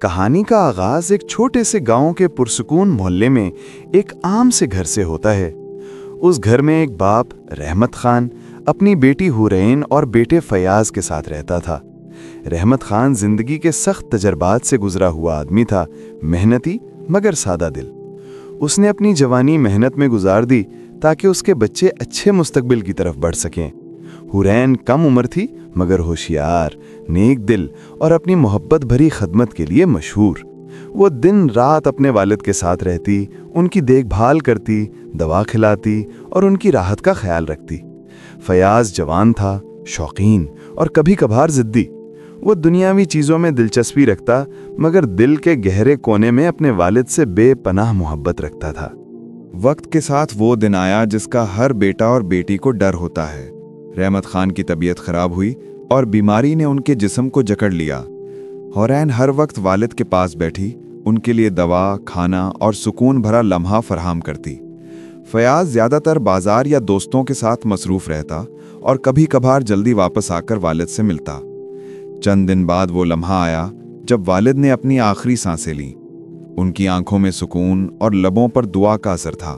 कहानी का आगाज एक छोटे से गांव के पुरसुकून मोहल्ले में एक आम से घर से होता है। उस घर में एक बाप रहमत खान अपनी बेटी हुरैन और बेटे फयाज के साथ रहता था। रहमत खान जिंदगी के सख्त तजर्बात से गुजरा हुआ आदमी था, मेहनती मगर सादा दिल। उसने अपनी जवानी मेहनत में गुजार दी ताकि उसके बच्चे अच्छे मुस्तकबिल की तरफ बढ़ सकें। हुरैन कम उम्र थी मगर होशियार, नेक दिल और अपनी मोहब्बत भरी खदमत के लिए मशहूर। वो दिन रात अपने वालिद के साथ रहती, उनकी देखभाल करती, दवा खिलाती और उनकी राहत का ख्याल रखती। फयाज जवान था, शौकीन और कभी कभार जिद्दी। वो दुनियावी चीज़ों में दिलचस्पी रखता मगर दिल के गहरे कोने में अपने वालिद से बेपनाह मोहब्बत रखता था। वक्त के साथ वो दिन आया जिसका हर बेटा और बेटी को डर होता है। रहमत खान की तबीयत खराब हुई और बीमारी ने उनके जिस्म को जकड़ लिया। हुरैन हर वक्त वालिद के पास बैठी, उनके लिए दवा, खाना और सुकून भरा लम्हा फराहम करती। फयाज ज़्यादातर बाजार या दोस्तों के साथ मसरूफ़ रहता और कभी कभार जल्दी वापस आकर वालिद से मिलता। चंद दिन बाद वो लम्हा आया जब वालिद ने अपनी आखिरी सांसें लीं। उनकी आंखों में सुकून और लबों पर दुआ का असर था।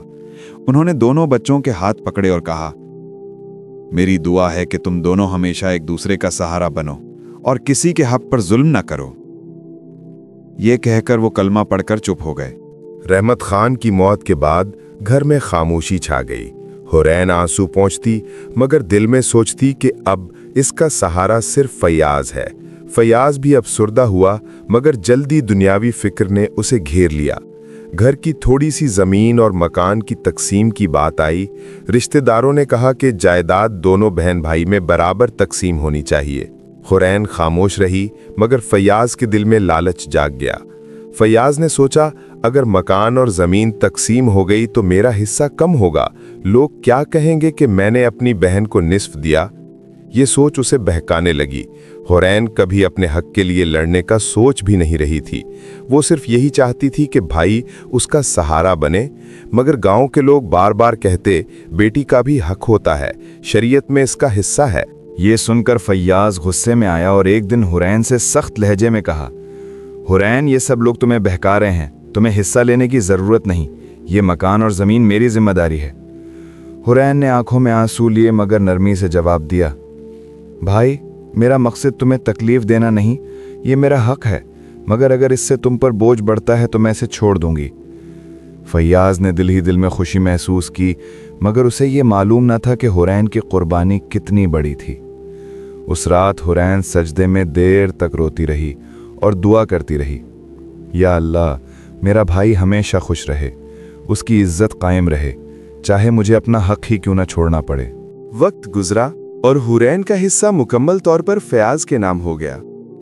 उन्होंने दोनों बच्चों के हाथ पकड़े और कहा, मेरी दुआ है कि तुम दोनों हमेशा एक दूसरे का सहारा बनो और किसी के हक पर जुल्म न करो। ये कहकर वो कलमा पढ़कर चुप हो गए। रहमत खान की मौत के बाद घर में खामोशी छा गई। हुरैन आंसू पोंछती मगर दिल में सोचती कि अब इसका सहारा सिर्फ फयाज है। फयाज भी अफसुर्दा हुआ मगर जल्दी दुनियावी फिक्र ने उसे घेर लिया। घर की थोड़ी सी जमीन और मकान की तकसीम की बात आई। रिश्तेदारों ने कहा कि जायदाद दोनों बहन भाई में बराबर तकसीम होनी चाहिए। हुरैन खामोश रही मगर फयाज के दिल में लालच जाग गया। फयाज ने सोचा, अगर मकान और जमीन तकसीम हो गई तो मेरा हिस्सा कम होगा। लोग क्या कहेंगे कि मैंने अपनी बहन को निस्फ दिया। ये सोच उसे बहकाने लगी। हुरैन कभी अपने हक के लिए लड़ने का सोच भी नहीं रही थी। वो सिर्फ यही चाहती थी कि भाई उसका सहारा बने। मगर गांव के लोग बार बार कहते, बेटी का भी हक होता है, शरीयत में इसका हिस्सा है। ये सुनकर फयाज गुस्से में आया और एक दिन हुरैन से सख्त लहजे में कहा, हुरैन, ये सब लोग तुम्हें बहका रहे हैं। तुम्हें हिस्सा लेने की ज़रूरत नहीं। ये मकान और ज़मीन मेरी जिम्मेदारी है। हुरैन ने आंखों में आंसू लिए मगर नरमी से जवाब दिया, भाई, मेरा मकसद तुम्हें तकलीफ देना नहीं, ये मेरा हक है। मगर अगर इससे तुम पर बोझ बढ़ता है तो मैं इसे छोड़ दूंगी। फयाज ने दिल ही दिल में खुशी महसूस की मगर उसे ये मालूम न था कि हुरैन की कुर्बानी कितनी बड़ी थी। उस रात हुरैन सजदे में देर तक रोती रही और दुआ करती रही, या अल्लाह, मेरा भाई हमेशा खुश रहे, उसकी इज्जत कायम रहे, चाहे मुझे अपना हक ही क्यों न छोड़ना पड़े। वक्त गुजरा और हुरैन का हिस्सा मुकम्मल तौर पर फयाज के नाम हो गया।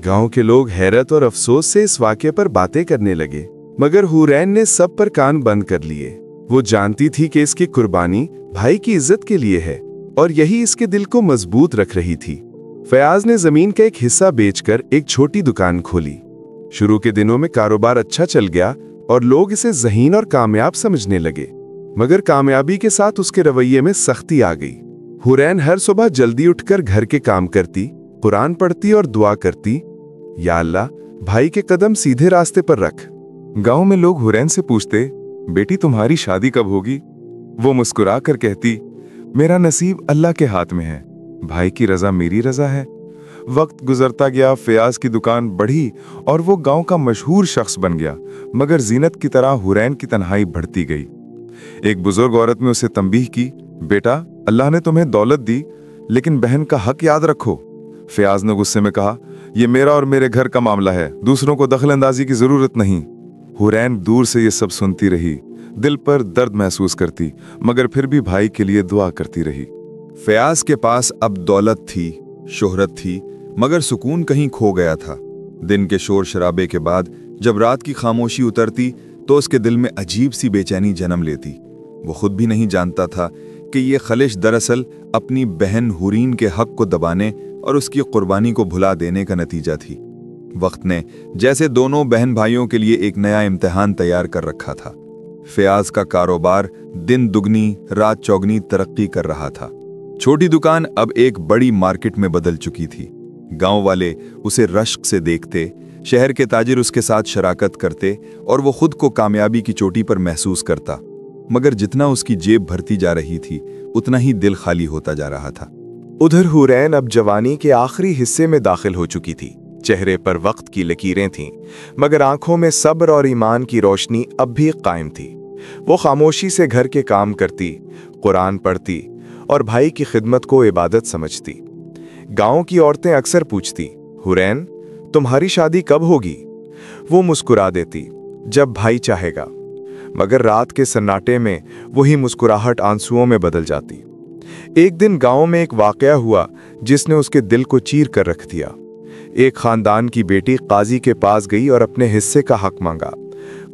गांव के लोग हैरत और अफसोस से इस वाक़े पर बातें करने लगे मगर हुरैन ने सब पर कान बंद कर लिए। वो जानती थी कि इसकी कुर्बानी भाई की इज्जत के लिए है और यही इसके दिल को मजबूत रख रही थी। फयाज ने जमीन का एक हिस्सा बेचकर एक छोटी दुकान खोली। शुरू के दिनों में कारोबार अच्छा चल गया और लोग इसे ज़हीन और कामयाब समझने लगे। मगर कामयाबी के साथ उसके रवैये में सख्ती आ गई। हुरैन हर सुबह जल्दी उठकर घर के काम करती, कुरान पढ़ती और दुआ करती, या अल्लाह, भाई के कदम सीधे रास्ते पर रख। गांव में लोग हुरैन से पूछते, बेटी तुम्हारी शादी कब होगी? वो मुस्कुरा कर कहती, मेरा नसीब अल्लाह के हाथ में है, भाई की रजा मेरी रजा है। वक्त गुजरता गया, फयाज की दुकान बढ़ी और वो गांव का मशहूर शख्स बन गया। मगर जीनत की तरह हुरैन की तन्हाई बढ़ती गई। एक बुजुर्ग औरत ने उसे तंबीह की, बेटा, अल्लाह ने तुम्हें दौलत दी लेकिन बहन का हक याद रखो। फयाज ने गुस्से में कहा, यह मेरा और मेरे घर का मामला है, दूसरों को दखल अंदाजी की जरूरत नहीं। हुरैन दूर से ये सब सुनती रही, दिल पर दर्द महसूस करती मगर फिर भी भाई के लिए दुआ करती रही। फयाज के पास अब दौलत थी, शोहरत थी, मगर सुकून कहीं खो गया था। दिन के शोर शराबे के बाद जब रात की खामोशी उतरती तो उसके दिल में अजीब सी बेचैनी जन्म लेती। वो खुद भी नहीं जानता था कि ये खलिश दरअसल अपनी बहन हुरीन के हक को दबाने और उसकी कुर्बानी को भुला देने का नतीजा थी। वक्त ने जैसे दोनों बहन भाइयों के लिए एक नया इम्तिहान तैयार कर रखा था। फयाज का कारोबार दिन दुगनी रात चौगनी तरक्की कर रहा था। छोटी दुकान अब एक बड़ी मार्केट में बदल चुकी थी। गांव वाले उसे रश्क से देखते, शहर के ताजिर उसके साथ शराकत करते और वो खुद को कामयाबी की चोटी पर महसूस करता, मगर जितना उसकी जेब भरती जा रही थी उतना ही दिल खाली होता जा रहा था। उधर हुरैन अब जवानी के आखिरी हिस्से में दाखिल हो चुकी थी। चेहरे पर वक्त की लकीरें थीं, मगर आंखों में सब्र और ईमान की रोशनी अब भी कायम थी। वो खामोशी से घर के काम करती, कुरान पढ़ती और भाई की खिदमत को इबादत समझती। गांव की औरतें अक्सर पूछती, हुरैन तुम्हारी शादी कब होगी? वो मुस्कुरा देती, जब भाई चाहेगा। मगर रात के सन्नाटे में वही मुस्कुराहट आंसुओं में बदल जाती। एक दिन गांव में एक वाकया हुआ जिसने उसके दिल को चीर कर रख दिया। एक खानदान की बेटी काजी के पास गई और अपने हिस्से का हक मांगा।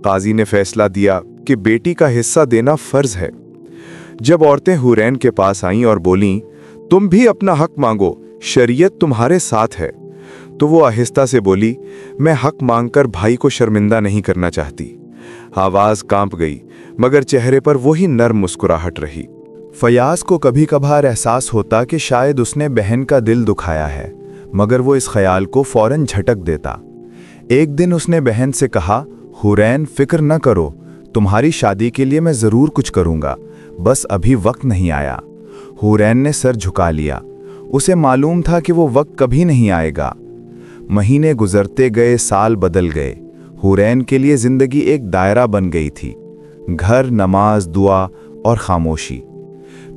काजी ने फैसला दिया कि बेटी का हिस्सा देना फर्ज है। जब औरतें हुरैन के पास आईं और बोलीं, तुम भी अपना हक मांगो, शरीयत तुम्हारे साथ है, तो वो आहिस्ता से बोली, मैं हक मांगकर भाई को शर्मिंदा नहीं करना चाहती। आवाज कांप गई, मगर चेहरे पर वही नर्म मुस्कुराहट रही। फयाज को कभी कभार एहसास होता कि शायद उसने बहन का दिल दुखाया है, मगर वो इस ख्याल को फौरन झटक देता। एक दिन उसने बहन से कहा, हुरैन फिक्र न करो, तुम्हारी शादी के लिए मैं ज़रूर कुछ करूँगा, बस अभी वक्त नहीं आया। हुरैन ने सर झुका लिया। उसे मालूम था कि वो वक्त कभी नहीं आएगा। महीने गुजरते गए, साल बदल गए। हुरैन के लिए ज़िंदगी एक दायरा बन गई थी, घर, नमाज, दुआ और खामोशी।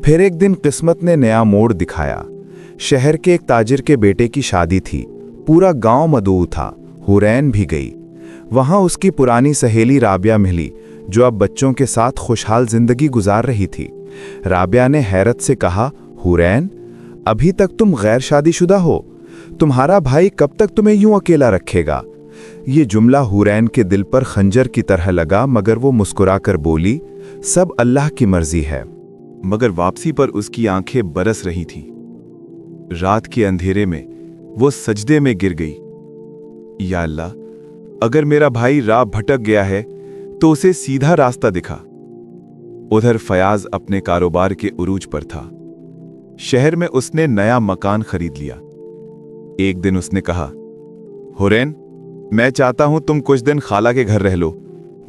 फिर एक दिन किस्मत ने नया मोड़ दिखाया। शहर के एक ताजिर के बेटे की शादी थी। पूरा गांव मदऊ था। हुरैन भी गई। वहां उसकी पुरानी सहेली राबिया मिली, जो अब बच्चों के साथ खुशहाल जिंदगी गुजार रही थी। राबिया ने हैरत से कहा, हुरैन अभी तक तुम गैर शादीशुदा हो, तुम्हारा भाई कब तक तुम्हें यूं अकेला रखेगा? ये जुमला हुरैन के दिल पर खंजर की तरह लगा, मगर वो मुस्कुराकर बोली, सब अल्लाह की मर्जी है। मगर वापसी पर उसकी आंखें बरस रही थीं। रात के अंधेरे में वो सजदे में गिर गई। या अल्लाह, अगर मेरा भाई राह भटक गया है तो उसे सीधा रास्ता दिखा। उधर फयाज अपने कारोबार के उरूज पर था। शहर में उसने नया मकान खरीद लिया। एक दिन उसने कहा, हुरैन मैं चाहता हूं तुम कुछ दिन खाला के घर रह लो,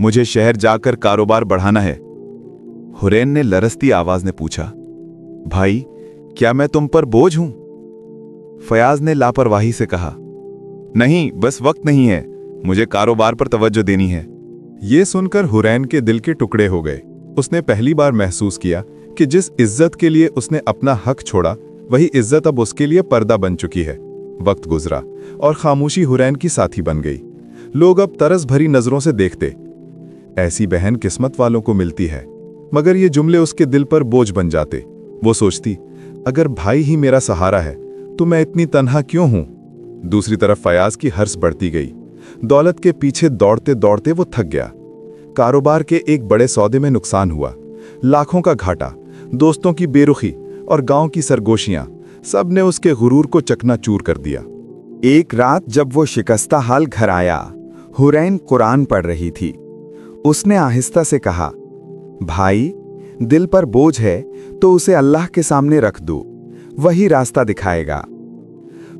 मुझे शहर जाकर कारोबार बढ़ाना है। हुरैन ने लरसती आवाज में पूछा, भाई क्या मैं तुम पर बोझ हूं? फयाज ने लापरवाही से कहा, नहीं, बस वक्त नहीं है, मुझे कारोबार पर तवज्जो देनी है। ये सुनकर हुरैन के दिल के टुकड़े हो गए। उसने पहली बार महसूस किया कि जिस इज्जत के लिए उसने अपना हक छोड़ा, वही इज्जत अब उसके लिए पर्दा बन चुकी है। वक्त गुजरा और खामोशी हुरैन की साथी बन गई। लोग अब तरस भरी नजरों से देखते, ऐसी बहन किस्मत वालों को मिलती है। मगर ये जुमले उसके दिल पर बोझ बन जाते। वो सोचती, अगर भाई ही मेरा सहारा है तो मैं इतनी तन्हा क्यों हूं? दूसरी तरफ फयाज की हर्ष बढ़ती गई। दौलत के पीछे दौड़ते दौड़ते वो थक गया। कारोबार के एक बड़े सौदे में नुकसान हुआ। लाखों का घाटा, दोस्तों की बेरुखी और गांव की सरगोशियां, सब ने उसके गुरूर को चकनाचूर कर दिया। एक रात जब वो शिकस्ता हाल घर आया, हुरैन कुरान पढ़ रही थी। उसने आहिस्ता से कहा, भाई दिल पर बोझ है तो उसे अल्लाह के सामने रख दो, वही रास्ता दिखाएगा।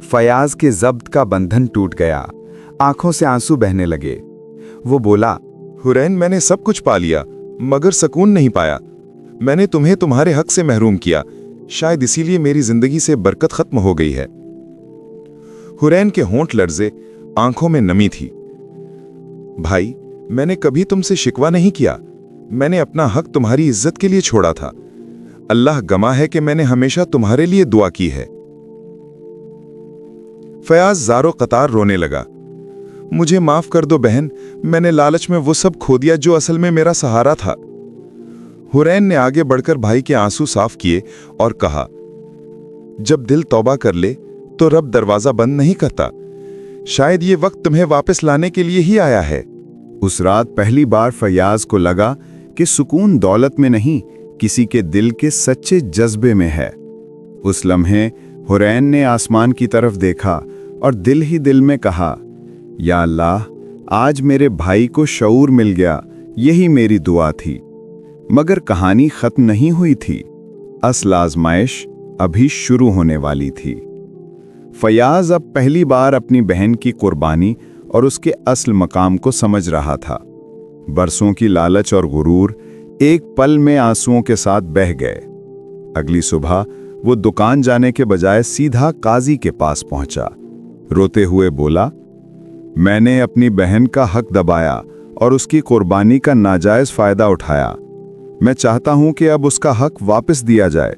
फयाज के ज़ब्त का बंधन टूट गया। आंखों से आंसू बहने लगे। वो बोला, हुरैन मैंने सब कुछ पा लिया मगर सुकून नहीं पाया। मैंने तुम्हें तुम्हारे हक से महरूम किया, शायद इसीलिए मेरी जिंदगी से बरकत खत्म हो गई है। हुरैन के होंठ लर्जे, आंखों में नमी थी। भाई मैंने कभी तुमसे शिकवा नहीं किया, मैंने अपना हक तुम्हारी इज्जत के लिए छोड़ा था। अल्लाह गवाह है कि मैंने हमेशा तुम्हारे लिए दुआ की है। फयाज ज़ारो कतार रोने लगा। मुझे माफ कर दो बहन, मैंने लालच में वो सब खो दिया जो असल में मेरा सहारा था। हुरैन ने आगे बढ़कर भाई के आंसू साफ किए और कहा, जब दिल तौबा कर ले तो रब दरवाजा बंद नहीं करता। शायद ये वक्त तुम्हें वापस लाने के लिए ही आया है। उस रात पहली बार फयाज को लगा कि सुकून दौलत में नहीं, किसी के दिल के सच्चे जज्बे में है। उस लम्हे हुरैन ने आसमान की तरफ देखा और दिल ही दिल में कहा, या अल्लाह, आज मेरे भाई को शऊर मिल गया, यही मेरी दुआ थी। मगर कहानी खत्म नहीं हुई थी। असल आजमाइश अभी शुरू होने वाली थी। फयाज अब पहली बार अपनी बहन की कुर्बानी और उसके असल मकाम को समझ रहा था। बरसों की लालच और गुरूर एक पल में आंसुओं के साथ बह गए। अगली सुबह वो दुकान जाने के बजाय सीधा काजी के पास पहुंचा। रोते हुए बोला, मैंने अपनी बहन का हक दबाया और उसकी कुर्बानी का नाजायज फायदा उठाया। मैं चाहता हूं कि अब उसका हक वापस दिया जाए।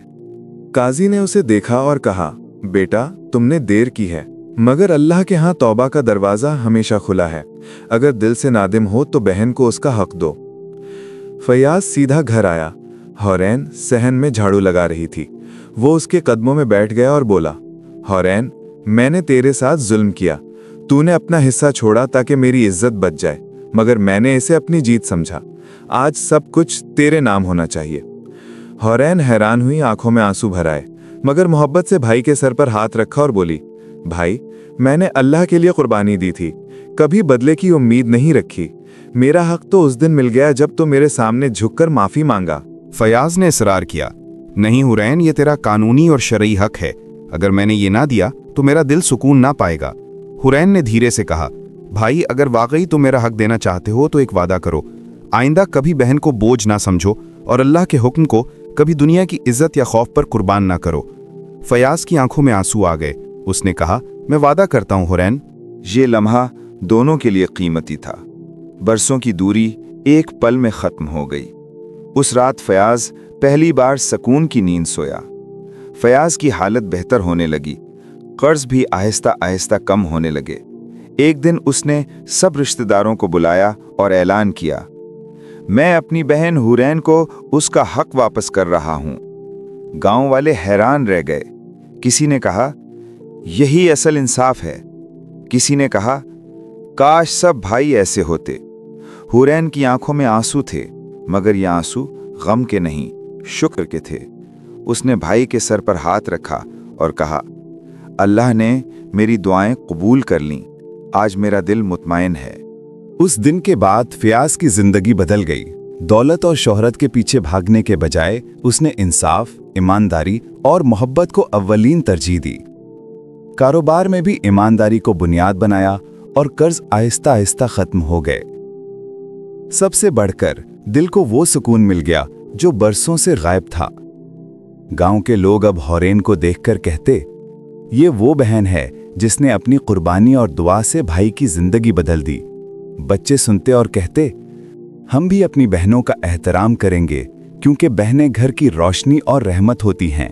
काजी ने उसे देखा और कहा, बेटा तुमने देर की है, मगर अल्लाह के यहाँ तौबा का दरवाज़ा हमेशा खुला है। अगर दिल से नादिम हो तो बहन को उसका हक दो। फयाज सीधा घर आया। हुरैन सहन में झाड़ू लगा रही थी। वो उसके कदमों में बैठ गया और बोला, हुरैन, मैंने तेरे साथ जुल्म किया। तूने अपना हिस्सा छोड़ा ताकि मेरी इज्जत बच जाए, मगर मैंने इसे अपनी जीत समझा। आज सब कुछ तेरे नाम होना चाहिए। हुरैन हैरान हुई, आंखों में आंसू भर आए, मगर मोहब्बत से भाई के सर पर हाथ रखा और बोली, भाई, मैंने अल्लाह के लिए कुर्बानी दी थी, कभी बदले की उम्मीद नहीं रखी। मेरा हक तो उस दिन मिल गया जब तो मेरे सामने झुककर माफी मांगा। फयाज ने इसरार किया, नहीं हुरैन, ये तेरा कानूनी और शरई हक है। अगर मैंने ये ना दिया तो मेरा दिल सुकून ना पाएगा। हुरैन ने धीरे से कहा, भाई, अगर वाकई तुम मेरा हक देना चाहते हो तो एक वादा करो, आइंदा कभी बहन को बोझ ना समझो और अल्लाह के हुक्म को कभी दुनिया की इज्जत या खौफ पर कुर्बान ना करो। फयाज की आंखों में आंसू आ गए। उसने कहा, मैं वादा करता हूं हुरैन। ये लम्हा दोनों के लिए कीमती था। बरसों की दूरी एक पल में खत्म हो गई। उस रात फयाज पहली बार सुकून की नींद सोया। फयाज की हालत बेहतर होने लगी, कर्ज भी आहिस्ता आहिस्ता कम होने लगे। एक दिन उसने सब रिश्तेदारों को बुलाया और ऐलान किया, मैं अपनी बहन हुरैन को उसका हक वापस कर रहा हूं। गांव वाले हैरान रह गए। किसी ने कहा, यही असल इंसाफ है। किसी ने कहा, काश सब भाई ऐसे होते। हुरैन की आंखों में आंसू थे, मगर ये आंसू गम के नहीं, शुक्र के थे। उसने भाई के सर पर हाथ रखा और कहा, अल्लाह ने मेरी दुआएं कबूल कर लीं। आज मेरा दिल मुतमईन है। उस दिन के बाद फयाज की जिंदगी बदल गई। दौलत और शोहरत के पीछे भागने के बजाय उसने इंसाफ, ईमानदारी और मोहब्बत को अव्वलीन तरजीह दी। कारोबार में भी ईमानदारी को बुनियाद बनाया और कर्ज आहिस्ता आहिस्ता खत्म हो गए। सबसे बढ़कर दिल को वो सुकून मिल गया जो बरसों से गायब था। गांव के लोग अब हुरैन को देखकर कहते, ये वो बहन है जिसने अपनी कुर्बानी और दुआ से भाई की जिंदगी बदल दी। बच्चे सुनते और कहते, हम भी अपनी बहनों का एहतराम करेंगे क्योंकि बहनें घर की रोशनी और रहमत होती हैं।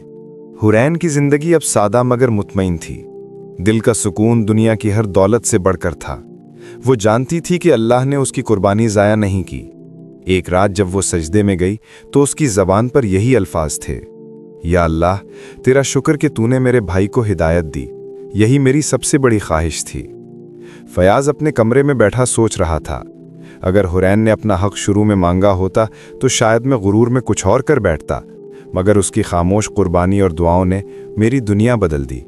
हुरैन की जिंदगी अब सादा मगर मुतमईन थी। दिल का सुकून दुनिया की हर दौलत से बढ़कर था। वो जानती थी कि अल्लाह ने उसकी कुर्बानी ज़ाया नहीं की। एक रात जब वो सजदे में गई तो उसकी ज़बान पर यही अल्फाज थे, या अल्लाह, तेरा शुक्र कि तूने मेरे भाई को हिदायत दी। यही मेरी सबसे बड़ी ख्वाहिश थी। फयाज अपने कमरे में बैठा सोच रहा था, अगर हुरैन ने अपना हक शुरू में मांगा होता तो शायद मैं गुरूर में कुछ और कर बैठता, मगर उसकी खामोश कुर्बानी और दुआओं ने मेरी दुनिया बदल दी।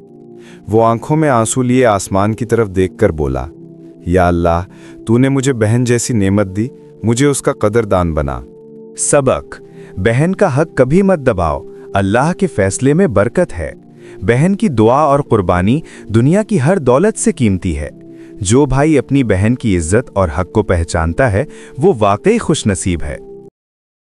वो आंखों में आंसू लिए आसमान की तरफ देखकर बोला, या अल्लाह, तूने मुझे बहन जैसी नेमत दी, मुझे उसका कदरदान बना। सबक: बहन का हक कभी मत दबाओ, अल्लाह के फैसले में बरकत है। बहन की दुआ और कुर्बानी दुनिया की हर दौलत से कीमती है। जो भाई अपनी बहन की इज्जत और हक को पहचानता है वो वाकई खुशनसीब है।